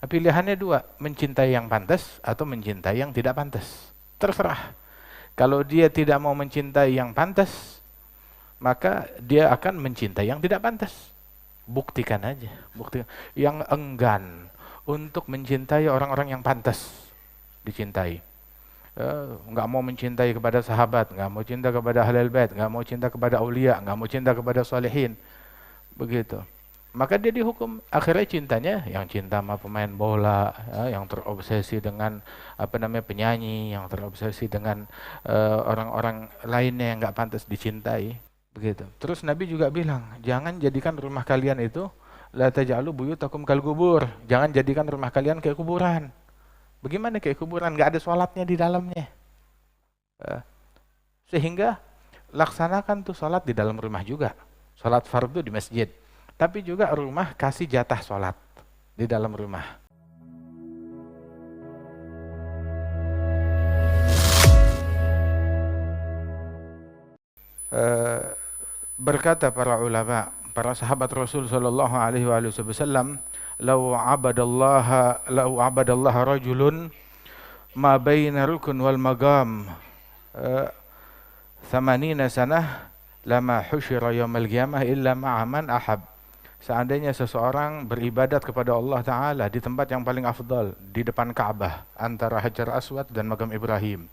Pilihannya dua, mencintai yang pantas atau mencintai yang tidak pantas. Terserah. Kalau dia tidak mau mencintai yang pantas, maka dia akan mencintai yang tidak pantas. Buktikan aja, buktikan. Yang enggan untuk mencintai orang-orang yang pantas dicintai. Nggak mau mencintai kepada sahabat, nggak mau cinta kepada ahlul bait, nggak mau cinta kepada aulia, nggak mau cinta kepada solehin, begitu. Maka dia dihukum. Akhirnya cintanya yang cinta sama pemain bola, yang terobsesi dengan penyanyi, yang terobsesi dengan orang-orang lainnya yang nggak pantas dicintai, begitu. Terus Nabi juga bilang, jangan jadikan rumah kalian itu la taj'alu buyutakum kal qubur. Jangan jadikan rumah kalian kayak kuburan. Bagaimana kayak kuburan? Nggak ada sholatnya di dalamnya. Sehingga laksanakan tuh sholat di dalam rumah juga. Sholat fardu di masjid. Tapi juga rumah kasih jatah sholat di dalam rumah. Berkata para ulama, para sahabat Rasul sallallahu alaihi wasallam, "Lau abadallaha rajulun ma baina rukun wal magam 80 sanah lama husyira yaumil qiyamah illa ma'a man ahab." Seandainya seseorang beribadat kepada Allah Ta'ala di tempat yang paling afdal, di depan Ka'bah, antara Hajar Aswad dan Makam Ibrahim,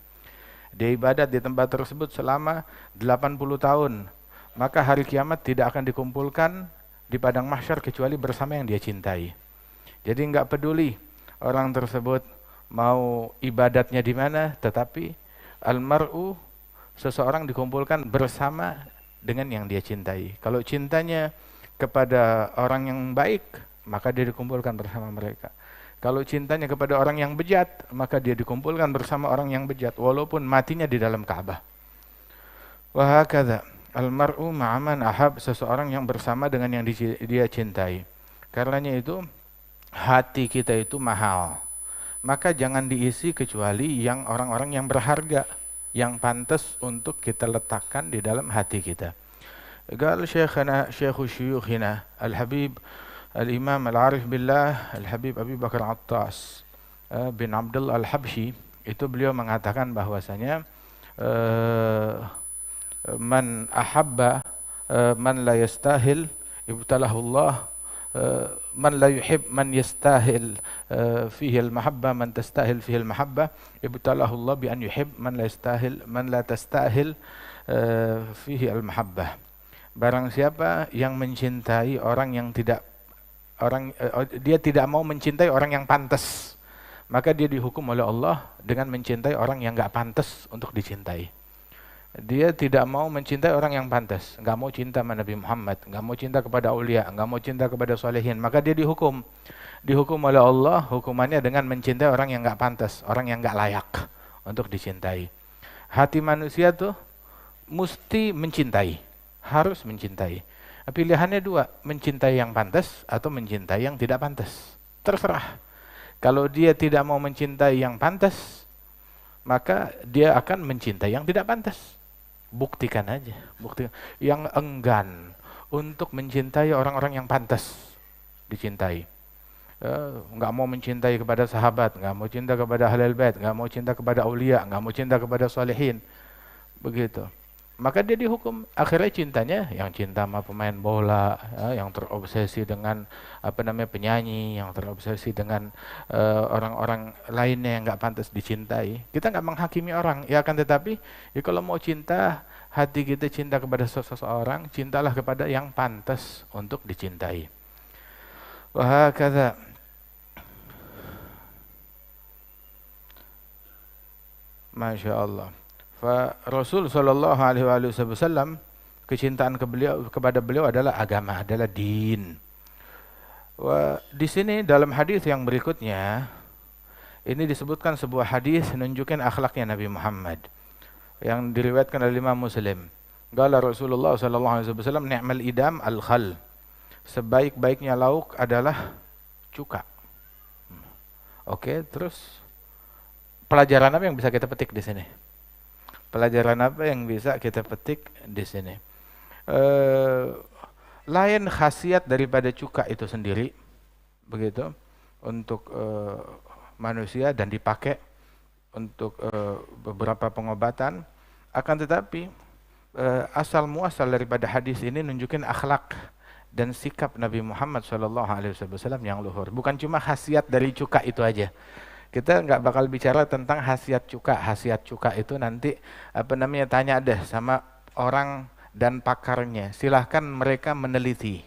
dia ibadat di tempat tersebut selama 80 tahun, maka hari kiamat tidak akan dikumpulkan di padang mahsyar kecuali bersama yang dia cintai. Jadi nggak peduli orang tersebut mau ibadatnya di mana, tetapi almar'u, seseorang dikumpulkan bersama dengan yang dia cintai. Kalau cintanya kepada orang yang baik, maka dia dikumpulkan bersama mereka. Kalau cintanya kepada orang yang bejat, maka dia dikumpulkan bersama orang yang bejat, walaupun matinya di dalam Ka'bah. Wa hakadha almar'u ma'aman ahab, seseorang yang bersama dengan yang dia cintai. Karenanya itu hati kita itu mahal. Maka jangan diisi kecuali yang orang-orang yang berharga, yang pantas untuk kita letakkan di dalam hati kita. قال شيخنا شيخ شيوخنا الحبيب الإمام العارف بالله الحبيب أبي بكر عطاس bin Abdul Al-Habsyi, itu beliau mengatakan bahwasanya man ahabba man la yastahil ibtalahu Allah, man la yuhib man yastahil fihi al-mahabba man tastahil fihi al-mahabba ibtalahu Allah bi an yuhib man la yastahil man la tastahil fihi al-mahabbah. Barang siapa yang mencintai orang yang tidak dia tidak mau mencintai orang yang pantas, maka dia dihukum oleh Allah dengan mencintai orang yang nggak pantas untuk dicintai. Dia tidak mau mencintai orang yang pantas, nggak mau cinta sama Nabi Muhammad, nggak mau cinta kepada aulia, nggak mau cinta kepada solehin, maka dia dihukum oleh Allah, hukumannya dengan mencintai orang yang nggak pantas, orang yang nggak layak untuk dicintai. Hati manusia tuh mesti mencintai, harus mencintai. Pilihannya dua, mencintai yang pantas atau mencintai yang tidak pantas. Terserah. Kalau dia tidak mau mencintai yang pantas, maka dia akan mencintai yang tidak pantas. Buktikan aja, buktikan. Yang enggan untuk mencintai orang-orang yang pantas dicintai. Nggak mau mencintai kepada sahabat, nggak mau cinta kepada ahlul bait, nggak mau cinta kepada aulia, nggak mau cinta kepada solehin, begitu. Maka dia dihukum. Akhirnya cintanya yang cinta sama pemain bola, yang terobsesi dengan penyanyi, yang terobsesi dengan orang-orang lainnya yang nggak pantas dicintai. Kita nggak menghakimi orang, ya, akan tetapi ya, kalau mau cinta, hati kita cinta kepada seseorang, cintalah kepada yang pantas untuk dicintai. Wa hakadha Masya Allah. Rasul sallallahu alaihi wasallam, kecintaan kepada beliau adalah agama, adalah din. Di sini dalam hadis yang berikutnya ini disebutkan sebuah hadis menunjukkan akhlaknya Nabi Muhammad yang diriwayatkan oleh Imam Muslim. Qala Rasulullah sallallahu alaihi wasallam, ni'mal idam al-khal. Sebaik-baiknya lauk adalah cuka. Oke, terus pelajaran apa yang bisa kita petik di sini? Pelajaran apa yang bisa kita petik di sini? Lain khasiat daripada cuka itu sendiri, begitu. untuk manusia dan dipakai untuk beberapa pengobatan. Akan tetapi asal muasal daripada hadis ini nunjukin akhlak dan sikap Nabi Muhammad SAW yang luhur. Bukan cuma khasiat dari cuka itu aja. Kita nggak bakal bicara tentang khasiat cuka. Khasiat cuka itu nanti tanya deh sama orang dan pakarnya. Silahkan mereka meneliti.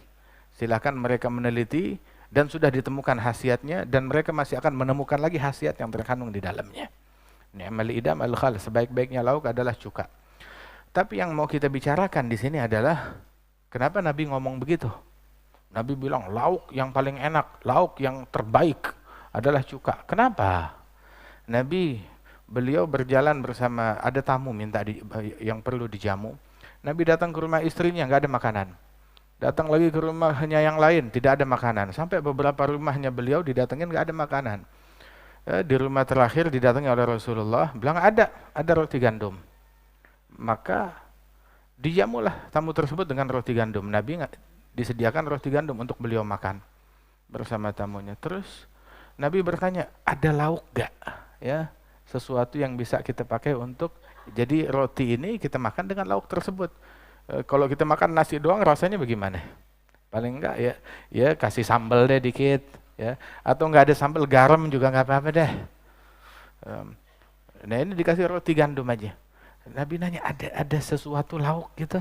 Dan sudah ditemukan khasiatnya, dan mereka masih akan menemukan lagi khasiat yang terkandung di dalamnya. Ni'mal idam al-khal, sebaik-baiknya lauk adalah cuka. Tapi yang mau kita bicarakan di sini adalah kenapa Nabi ngomong begitu? Nabi bilang lauk yang paling enak, lauk yang terbaik adalah cuka. Kenapa? Beliau berjalan bersama, ada tamu yang perlu dijamu. Nabi datang ke rumah istrinya, nggak ada makanan. Datang lagi ke rumahnya yang lain, tidak ada makanan. Sampai beberapa rumahnya beliau didatengin, nggak ada makanan. Di rumah terakhir didatangi oleh Rasulullah, bilang ada roti gandum. Maka dijamulah tamu tersebut dengan roti gandum. Nabi disediakan roti gandum untuk beliau makan bersama tamunya. Terus Nabi bertanya, ada lauk gak? Ya, sesuatu yang bisa kita pakai untuk, jadi roti ini kita makan dengan lauk tersebut. Kalau kita makan nasi doang rasanya bagaimana? Paling enggak ya kasih sambal deh dikit, ya. Atau enggak ada sambal, garam juga enggak apa-apa deh. Nah ini dikasih roti gandum aja. Nabi nanya, ada sesuatu lauk gitu?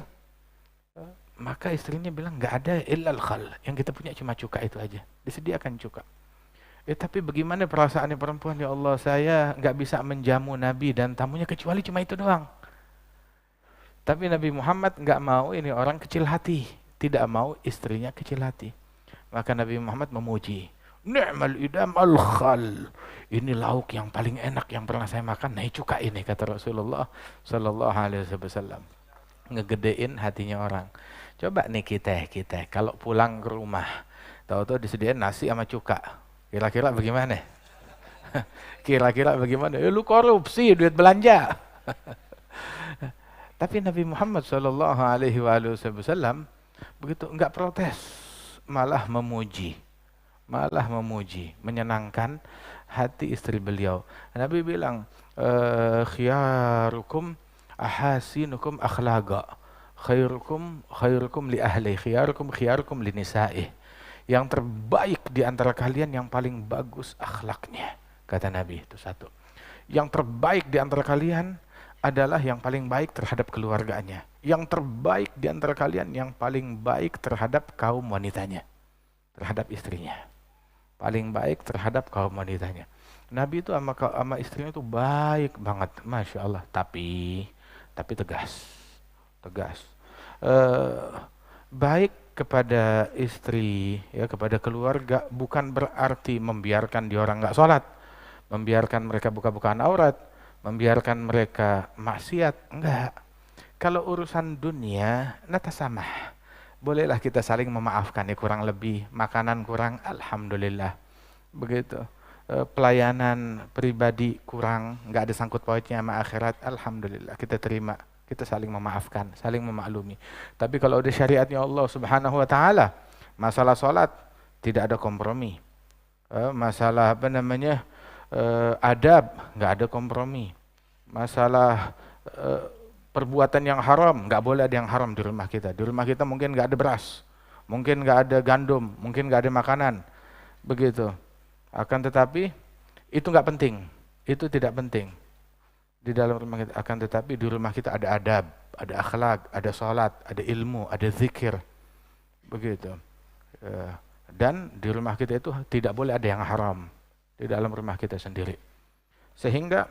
Maka istrinya bilang, enggak ada, illal khal. Yang kita punya cuma cuka itu aja. Disediakan cuka. Tapi bagaimana perasaannya perempuan? Ya Allah, saya enggak bisa menjamu Nabi dan tamunya kecuali cuma itu doang. Tapi Nabi Muhammad enggak mau ini orang kecil hati. Tidak mau istrinya kecil hati. Maka Nabi Muhammad memuji. Ni'mal idam al-khal. Ini lauk yang paling enak yang pernah saya makan. Nah, cuka ini, kata Rasulullah sallallahu alaihi wasallam. Ngegedein hatinya orang. Coba nih kita kalau pulang ke rumah, tahu-tahu disediain nasi sama cuka. Kira-kira bagaimana? Kira-kira bagaimana? Lu korupsi duit belanja. Tapi Nabi Muhammad sallallahu alaihi wasallam begitu enggak protes, malah memuji, menyenangkan hati istri beliau. Nabi bilang, khiyarukum ahasinukum akhlaqa, khairukum li ahli, khiyarukum li nisa'i. Yang terbaik di antara kalian yang paling bagus akhlaknya, kata Nabi. Itu satu. Yang terbaik di antara kalian adalah yang paling baik terhadap keluarganya. Yang terbaik di antara kalian yang paling baik terhadap kaum wanitanya, terhadap istrinya. Paling baik terhadap kaum wanitanya. Nabi itu sama istrinya itu baik banget, Masya Allah. Tapi tegas. Baik kepada istri, ya, kepada keluarga, bukan berarti membiarkan dia orang nggak sholat, membiarkan mereka buka-bukaan aurat, membiarkan mereka maksiat. Enggak. Kalau urusan dunia, natasamah. Bolehlah kita saling memaafkan, ya, kurang lebih. Makanan kurang, alhamdulillah. Begitu. Pelayanan pribadi kurang, enggak ada sangkut pautnya sama akhirat, alhamdulillah. Kita terima, kita saling memaafkan, saling memaklumi. Tapi kalau udah syariatnya Allah Subhanahu wa taala, masalah salat tidak ada kompromi. Masalah adab, nggak ada kompromi. Masalah perbuatan yang haram, nggak boleh ada yang haram di rumah kita. Di rumah kita mungkin nggak ada beras, mungkin nggak ada gandum, mungkin nggak ada makanan, begitu. Akan tetapi itu nggak penting, itu tidak penting di dalam rumah kita. Akan tetapi di rumah kita ada adab, ada akhlak, ada sholat, ada ilmu, ada zikir, begitu. Dan di rumah kita itu tidak boleh ada yang haram di dalam rumah kita sendiri. Sehingga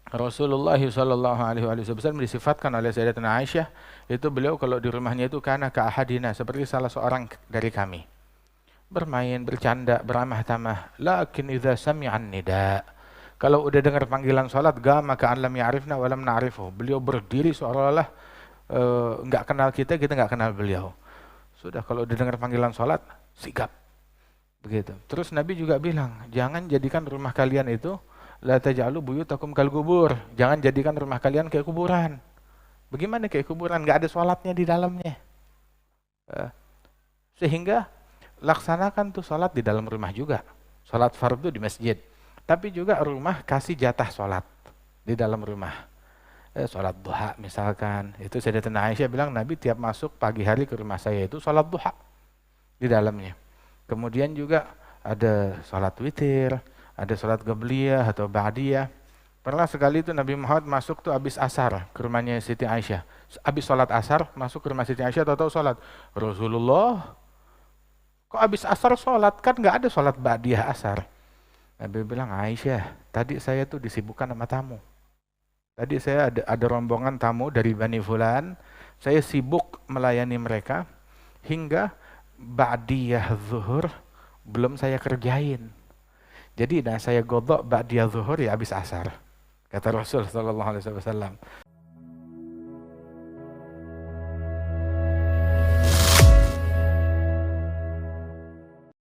Rasulullah sallallahu alaihi wasallam disifatkan oleh Sayyidatina Aisyah, itu beliau kalau di rumahnya itu kana ka ahadina, seperti salah seorang dari kami. Bermain, bercanda, beramah tamah. Lakin idza sami'an nida, kalau udah dengar panggilan salat, gama ka'an lam ya'rifna wa lam na'rifu. Beliau berdiri seolah-olah enggak kenal kita enggak kenal beliau. Sudah kalau udah dengar panggilan salat, sigap. Begitu. Terus Nabi juga bilang, jangan jadikan rumah kalian itu la taj'alu buyutakum kal qubur. Jangan jadikan rumah kalian kayak kuburan. Bagaimana kayak kuburan? Enggak ada salatnya di dalamnya. Sehingga laksanakan tuh salat di dalam rumah juga. Sholat fardu di masjid. Tapi juga rumah kasih jatah sholat di dalam rumah. Sholat duha misalkan. Itu Sayyidatina Aisyah bilang Nabi tiap masuk pagi hari ke rumah saya itu sholat duha di dalamnya. Kemudian juga ada sholat witir, ada sholat qabliyah atau ba'diyah. Pernah sekali itu Nabi Muhammad masuk tuh habis asar ke rumahnya Siti Aisyah. Habis sholat asar masuk ke rumah Siti Aisyah, tahu-tahu sholat. Rasulullah, kok habis asar sholat? Kan nggak ada sholat ba'diyah asar. Nabi bilang, Aisyah, tadi saya tuh disibukkan sama tamu. Tadi saya ada rombongan tamu dari Bani Fulan. Saya sibuk melayani mereka hingga ba'diyah zuhur belum saya kerjain. Jadi saya godok ba'diyah zuhur ya habis asar. Kata Rasul sallallahu alaihi wasallam.